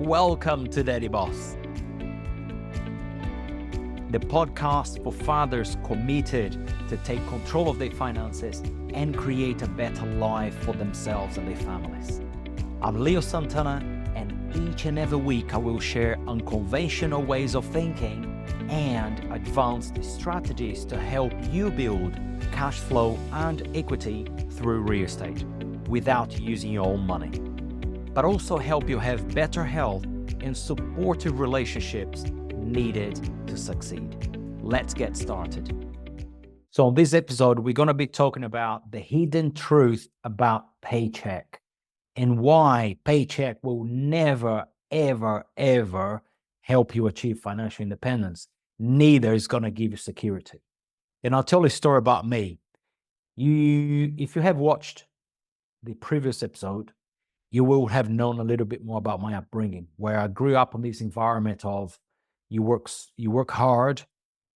Welcome to Daddy Boss, the podcast for fathers committed to take control of their finances and create a better life for themselves and their families. I'm Leo Santana, and each and every week I will share unconventional ways of thinking and advanced strategies to help you build cash flow and equity through real estate without using your own money, but also help you have better health and supportive relationships needed to succeed. Let's get started. So on this episode, we're going to be talking about the hidden truth about Paycheck and why Paycheck will never, ever, ever help you achieve financial independence. Neither is going to give you security. And I'll tell you a story about me. If you have watched the previous episode, you will have known a little bit more about my upbringing, where I grew up in this environment of you work hard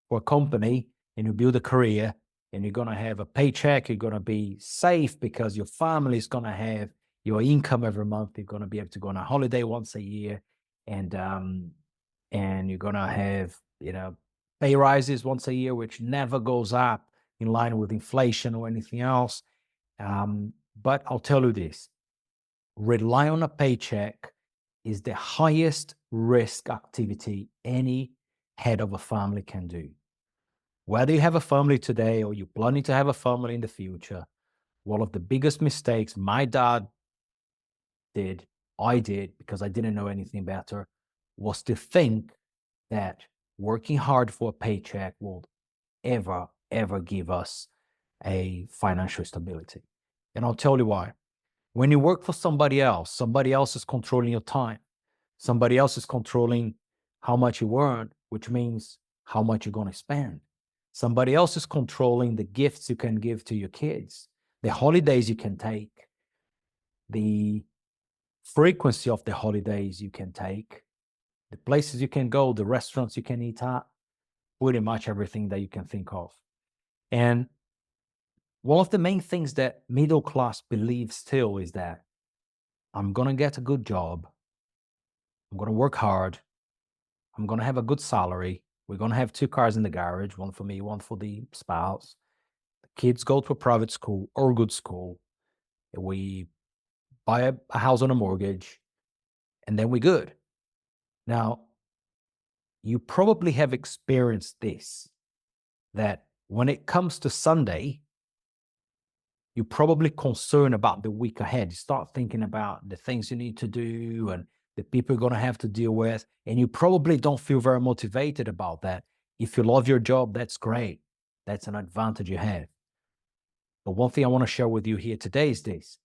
for a company and you build a career and you're going to have a paycheck. You're going to be safe because your family is going to have your income every month. You're going to be able to go on a holiday once a year, and you're going to have, pay rises once a year, which never goes up in line with inflation or anything else. But I'll tell you this. Rely on a paycheck is the highest risk activity any head of a family can do. Whether you have a family today or you're planning to have a family in the future, one of the biggest mistakes my dad did, I did because I didn't know anything better, was to think that working hard for a paycheck will ever give us a financial stability. And I'll tell you why. When you work for somebody else is controlling your time. Somebody else is controlling how much you earn, which means how much you're going to spend. Somebody else is controlling the gifts you can give to your kids, the holidays you can take, the frequency of the holidays you can take, the places you can go, the restaurants you can eat at, pretty much everything that you can think of. And one of the main things that middle class believes still is that I'm going to get a good job. I'm going to work hard. I'm going to have a good salary. We're going to have 2 cars in the garage, one for me, one for the spouse. The kids go to a private school or good school. We buy a house on a mortgage, and then we're good. Now, you probably have experienced this, that when it comes to Sunday, you're probably concerned about the week ahead. You start thinking about the things you need to do and the people you're going to have to deal with, and you probably don't feel very motivated about that. If you love your job, that's great. That's an advantage you have. But one thing I want to share with you here today is this.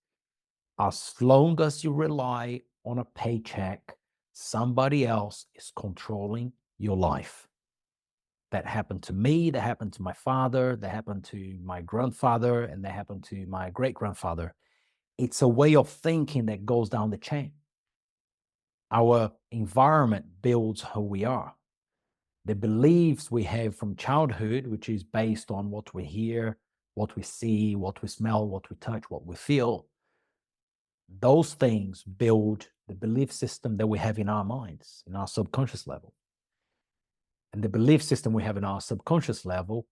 As long as you rely on a paycheck, somebody else is controlling your life. That happened to me, that happened to my father, that happened to my grandfather, and that happened to my great-grandfather. It's a way of thinking that goes down the chain. Our environment builds who we are. The beliefs we have from childhood, which is based on what we hear, what we see, what we smell, what we touch, what we feel, those things build the belief system that we have in our minds, in our subconscious level. And the belief system we have in our subconscious level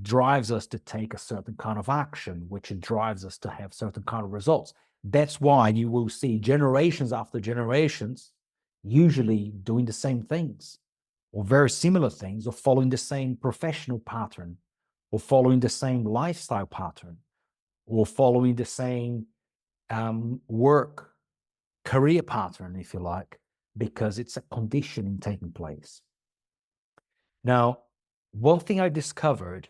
drives us to take a certain kind of action, which drives us to have certain kind of results. That's why you will see generations after generations usually doing the same things or very similar things, or following the same professional pattern, or following the same lifestyle pattern, or following the same work career pattern, if you like, because it's a conditioning taking place. Now, one thing I discovered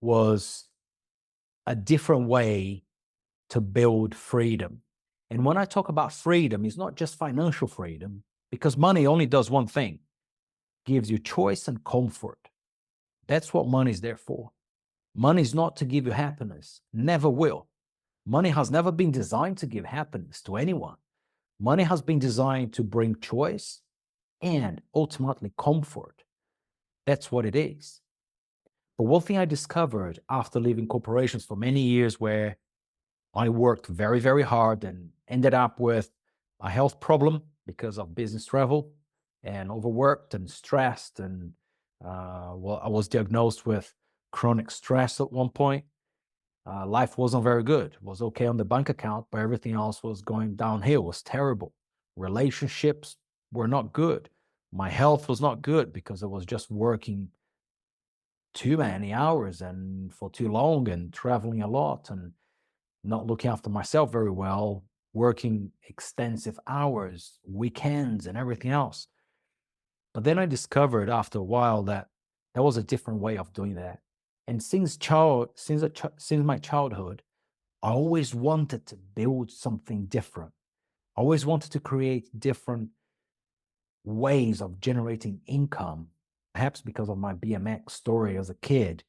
was a different way to build freedom. And when I talk about freedom, it's not just financial freedom, because money only does one thing: gives you choice and comfort. That's what money is there for. Money is not to give you happiness, never will. Money has never been designed to give happiness to anyone. Money has been designed to bring choice and ultimately comfort. That's what it is. But one thing I discovered after leaving corporations for many years, where I worked very, very hard and ended up with a health problem because of business travel and overworked and stressed. And well, I was diagnosed with chronic stress at one point. Life wasn't very good. It was okay on the bank account, but everything else was going downhill. It was terrible. Relationships were not good. My health was not good because I was just working too many hours and for too long and traveling a lot and not looking after myself very well, working extensive hours, weekends, and everything else. But then I discovered after a while that there was a different way of doing that. And since my childhood, I always wanted to build something different. I always wanted to create different ways of generating income, perhaps because of my BMX story as a kid,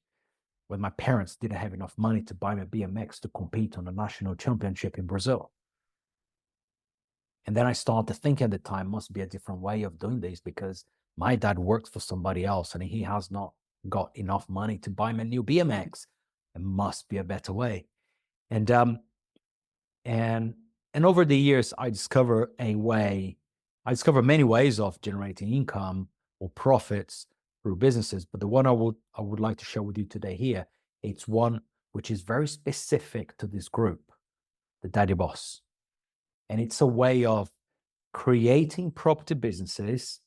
when my parents didn't have enough money to buy me a BMX to compete on the national championship in Brazil. And then I started thinking at the time, must be a different way of doing this because my dad works for somebody else and he has not got enough money to buy me a new BMX. It must be a better way. And and and over the years, I discovered many ways of generating income or profits through businesses. But the one I would like to share with you today here, it's one which is very specific to this group, the Daddy Boss. And it's a way of creating property businesses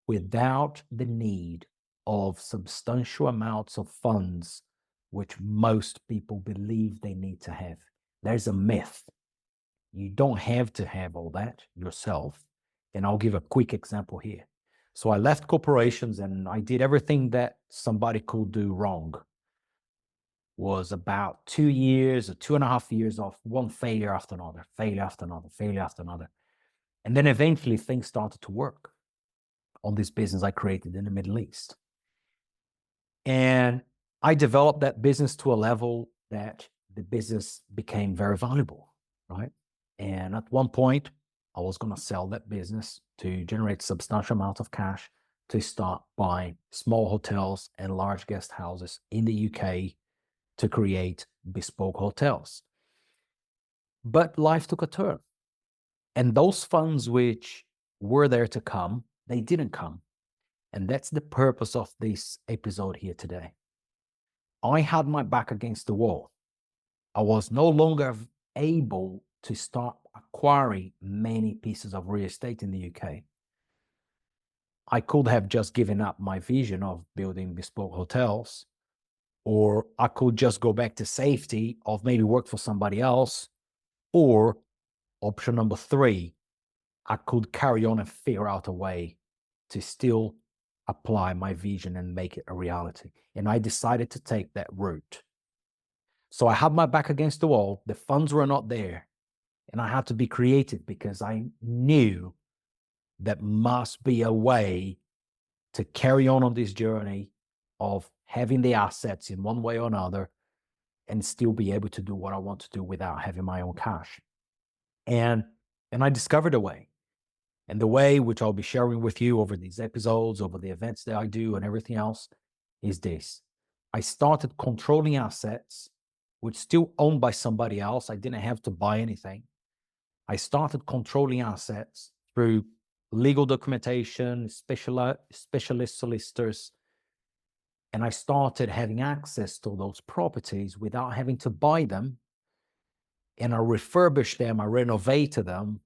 without the need of substantial amounts of funds, which most people believe they need to have. There's a myth. You don't have to have all that yourself. And I'll give a quick example here. So I left corporations and I did everything that somebody could do wrong. Was about 2 years or 2.5 years of one failure after another, failure after another, failure after another. And then eventually things started to work on this business I created in the Middle East. And I developed that business to a level that the business became very valuable, right? And at one point, I was going to sell that business to generate substantial amount of cash to start buying small hotels and large guest houses in the UK to create bespoke hotels. But life took a turn. And those funds which were there to come, they didn't come. And that's the purpose of this episode here today. I had my back against the wall. I was no longer able to start acquiring many pieces of real estate in the UK. I could have just given up my vision of building bespoke hotels, or I could just go back to safety of maybe work for somebody else, or option number 3, I could carry on and figure out a way to still apply my vision and make it a reality. And I decided to take that route. So I had my back against the wall. The funds were not there. And I had to be creative because I knew that must be a way to carry on this journey of having the assets in one way or another and still be able to do what I want to do without having my own cash. And I discovered a way. And the way which I'll be sharing with you over these episodes, over the events that I do and everything else is this. I started controlling assets which still owned by somebody else. I didn't have to buy anything. I started controlling assets through legal documentation, specialist solicitors, and I started having access to those properties without having to buy them. And I refurbished them, I renovated them,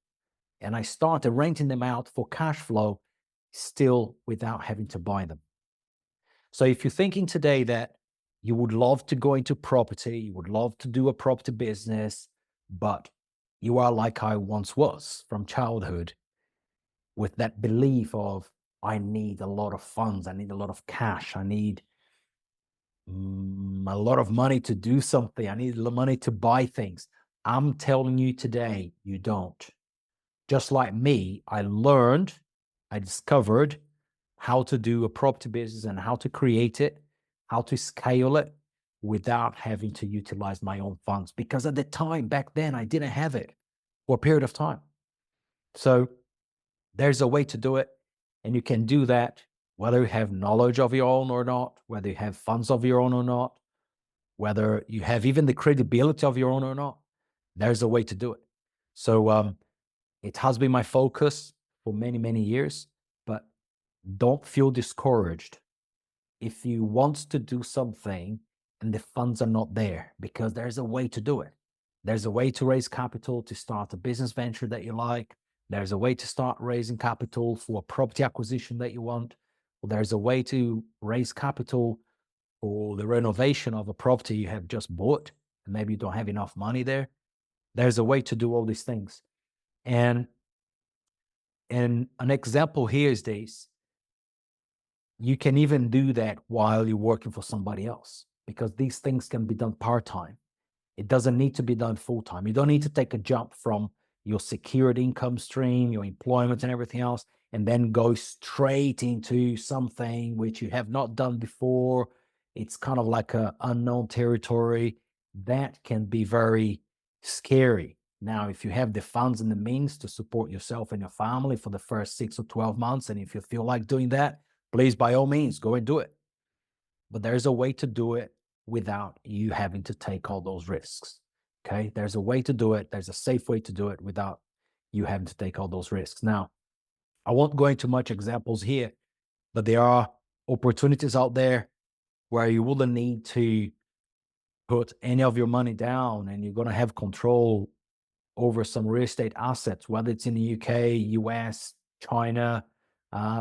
and I started renting them out for cash flow, still without having to buy them. So if you're thinking today that you would love to go into property, you would love to do a property business, but you are like I once was from childhood, with that belief of, I need a lot of funds, I need a lot of cash, I need a lot of money to do something, I need money to buy things. I'm telling you today, you don't. Just like me, I discovered how to do a property business and how to create it, how to scale it without having to utilize my own funds. Because at the time, back then, I didn't have it for a period of time. So there's a way to do it. And you can do that whether you have knowledge of your own or not, whether you have funds of your own or not, whether you have even the credibility of your own or not. There's a way to do it. So It has been my focus for many, many years, but don't feel discouraged if you want to do something and the funds are not there, because there's a way to do it. There's a way to raise capital to start a business venture that you like. There's a way to start raising capital for a property acquisition that you want. Or there's a way to raise capital for the renovation of a property you have just bought, and maybe you don't have enough money there. There's a way to do all these things. And an example here is this. You can even do that while you're working for somebody else, because these things can be done part-time. It doesn't need to be done full-time. You don't need to take a jump from your secured income stream, your employment and everything else, and then go straight into something which you have not done before. It's kind of like an unknown territory. That can be very scary. Now, if you have the funds and the means to support yourself and your family for the first 6 or 12 months, and if you feel like doing that, please, by all means, go and do it. But there's a way to do it without you having to take all those risks. Okay? There's a way to do it. There's a safe way to do it without you having to take all those risks. Now, I won't go into much examples here, but there are opportunities out there where you wouldn't need to put any of your money down, and you're going to have control over some real estate assets, whether it's in the UK, US, China.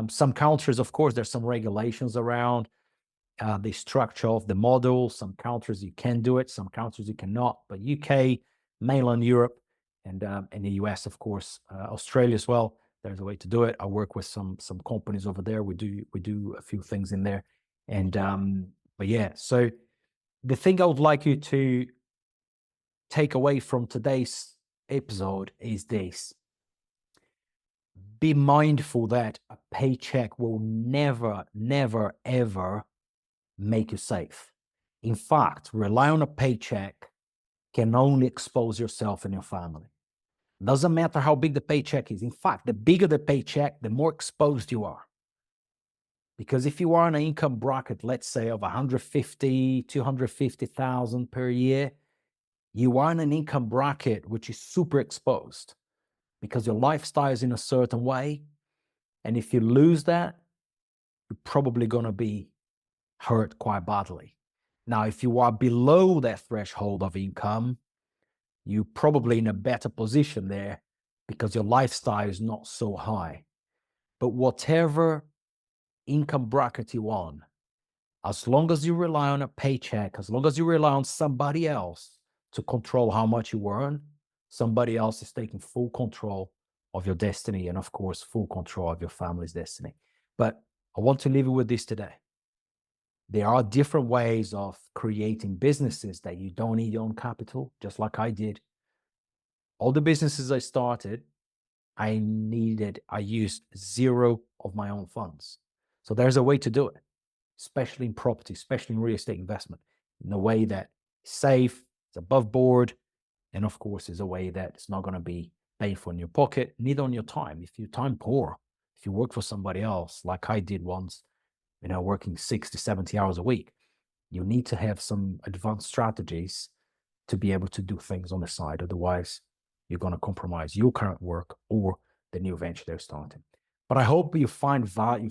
Some countries, of course, there's some regulations around the structure of the model. Some countries you can do it, some countries you cannot. But UK, mainland Europe, and the US, of course, Australia as well, there's a way to do it. I work with some companies over there. We do a few things in there, and but yeah. So the thing I would like you to take away from today's episode is this. Be mindful that a paycheck will never, never, ever make you safe. In fact, rely on a paycheck can only expose yourself and your family. Doesn't matter how big the paycheck is. In fact, the bigger the paycheck, the more exposed you are. Because if you are in an income bracket, let's say of 150, 250,000 per year, you are in an income bracket which is super exposed because your lifestyle is in a certain way. And if you lose that, you're probably going to be hurt quite badly. Now, if you are below that threshold of income, you're probably in a better position there because your lifestyle is not so high. But whatever income bracket you on, as long as you rely on a paycheck, as long as you rely on somebody else to control how much you earn, somebody else is taking full control of your destiny and, of course, full control of your family's destiny. But I want to leave you with this today. There are different ways of creating businesses that you don't need your own capital, just like I did. All the businesses I started, I used zero of my own funds. So there's a way to do it, especially in property, especially in real estate investment, in a way that is safe, it's above board, and of course is a way that it's not going to be painful in your pocket, neither on your time. If you're time poor, if you work for somebody else, like I did once, working 60, 70 hours a week, you need to have some advanced strategies to be able to do things on the side. Otherwise, you're going to compromise your current work or the new venture they're starting. But I hope you found value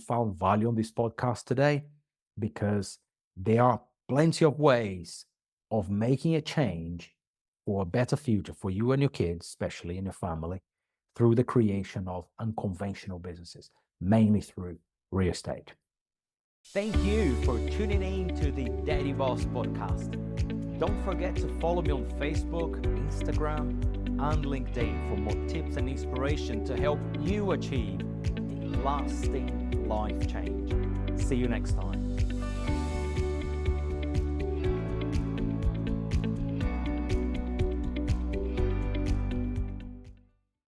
on this podcast today, because there are plenty of ways of making a change for a better future for you and your kids, especially in your family, through the creation of unconventional businesses, mainly through real estate. Thank you for tuning in to the Daddy Boss podcast. Don't forget to follow me on Facebook, Instagram, and LinkedIn for more tips and inspiration to help you achieve a lasting life change. See you next time.